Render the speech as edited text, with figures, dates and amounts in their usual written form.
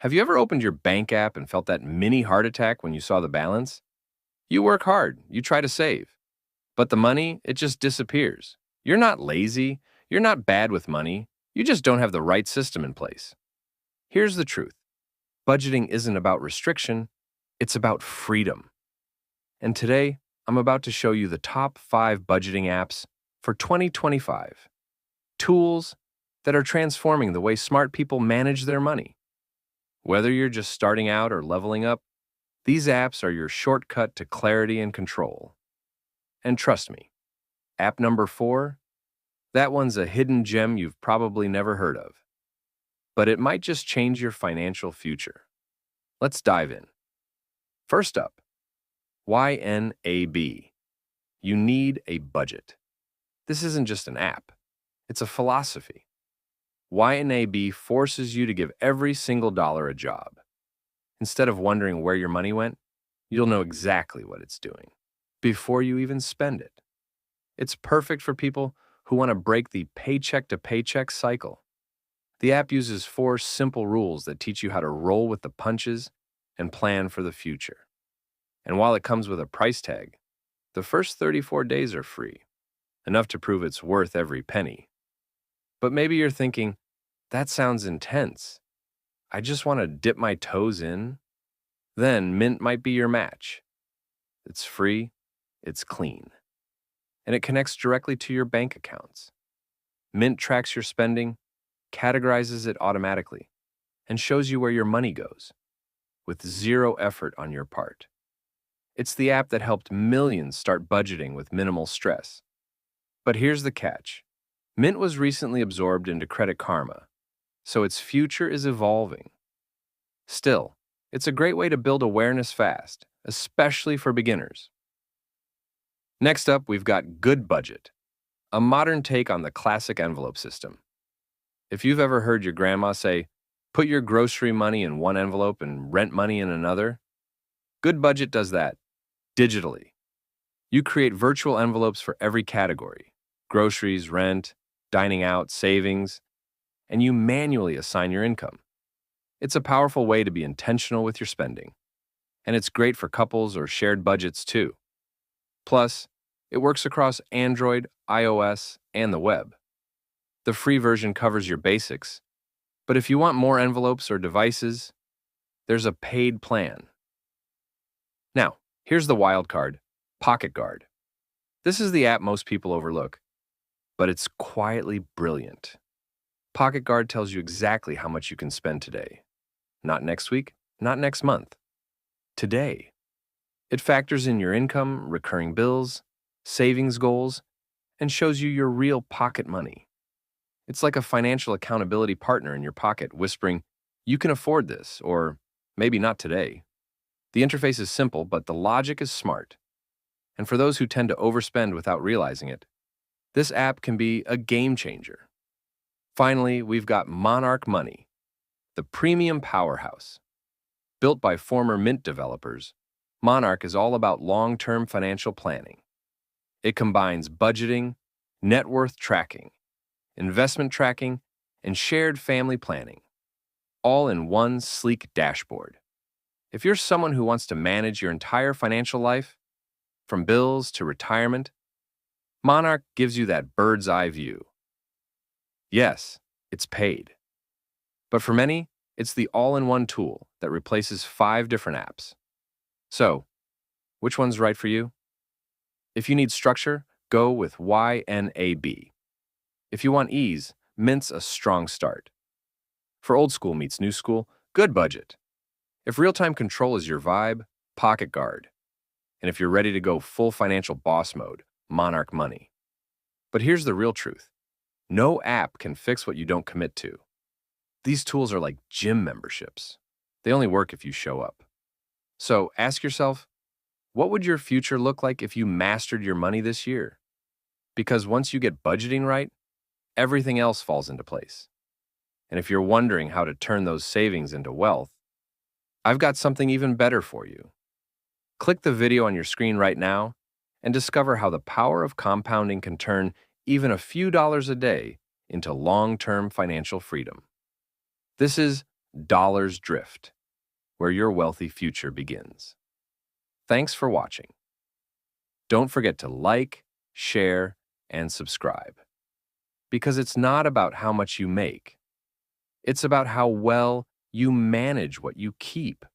Have you ever opened your bank app and felt that mini heart attack when you saw the balance? You work hard, you try to save, but the money, it just disappears. You're not lazy, you're not bad with money, you just don't have the right system in place. Here's the truth. Budgeting isn't about restriction, it's about freedom. And today, I'm about to show you the top 5 budgeting apps for 2025. Tools that are transforming the way smart people manage their money. Whether you're just starting out or leveling up, these apps are your shortcut to clarity and control. And trust me, app number 4, that one's a hidden gem you've probably never heard of. But it might just change your financial future. Let's dive in. First up, YNAB. You need a budget. This isn't just an app, it's a philosophy. YNAB forces you to give every single dollar a job. Instead of wondering where your money went, you'll know exactly what it's doing before you even spend it. It's perfect for people who want to break the paycheck-to-paycheck cycle. The app uses 4 simple rules that teach you how to roll with the punches and plan for the future. And while it comes with a price tag, the first 34 days are free, enough to prove it's worth every penny. But maybe you're thinking, that sounds intense. I just want to dip my toes in. Then Mint might be your match. It's free, it's clean, and it connects directly to your bank accounts. Mint tracks your spending, categorizes it automatically, and shows you where your money goes, with zero effort on your part. It's the app that helped millions start budgeting with minimal stress. But here's the catch. Mint was recently absorbed into Credit Karma, so its future is evolving. Still, it's a great way to build awareness fast, especially for beginners. Next up, we've got Goodbudget, a modern take on the classic envelope system. If you've ever heard your grandma say, put your grocery money in one envelope and rent money in another, Goodbudget does that digitally. You create virtual envelopes for every category: groceries, rent, dining out, savings, and you manually assign your income. It's a powerful way to be intentional with your spending, and it's great for couples or shared budgets too. Plus, it works across Android, iOS, and the web. The free version covers your basics, but if you want more envelopes or devices, there's a paid plan. Now, here's the wild card, Pocket Guard. This is the app most people overlook, but it's quietly brilliant. Pocket Guard tells you exactly how much you can spend today. Not next week, not next month. Today. It factors in your income, recurring bills, savings goals, and shows you your real pocket money. It's like a financial accountability partner in your pocket whispering, you can afford this, or maybe not today. The interface is simple, but the logic is smart. And for those who tend to overspend without realizing it, this app can be a game changer. Finally, we've got Monarch Money, the premium powerhouse. Built by former Mint developers, Monarch is all about long-term financial planning. It combines budgeting, net worth tracking, investment tracking, and shared family planning, all in one sleek dashboard. If you're someone who wants to manage your entire financial life, from bills to retirement, Monarch gives you that bird's eye view. Yes, it's paid. But for many, it's the all-in-one tool that replaces 5 different apps. So, which one's right for you? If you need structure, go with YNAB. If you want ease, Mint's a strong start. For old school meets new school, Goodbudget. If real-time control is your vibe, Pocket Guard. And if you're ready to go full financial boss mode, Monarch Money. But here's the real truth. No app can fix what you don't commit to. These tools are like gym memberships. They only work if you show up. So ask yourself, what would your future look like if you mastered your money this year? Because once you get budgeting right, everything else falls into place. And if you're wondering how to turn those savings into wealth, I've got something even better for you. Click the video on your screen right now and discover how the power of compounding can turn even a few dollars a day into long-term financial freedom. This is dollars drift, where your wealthy future begins. Thanks for watching. Don't forget to like, share, and subscribe. Because it's not about how much you make. It's about how well you manage what you keep.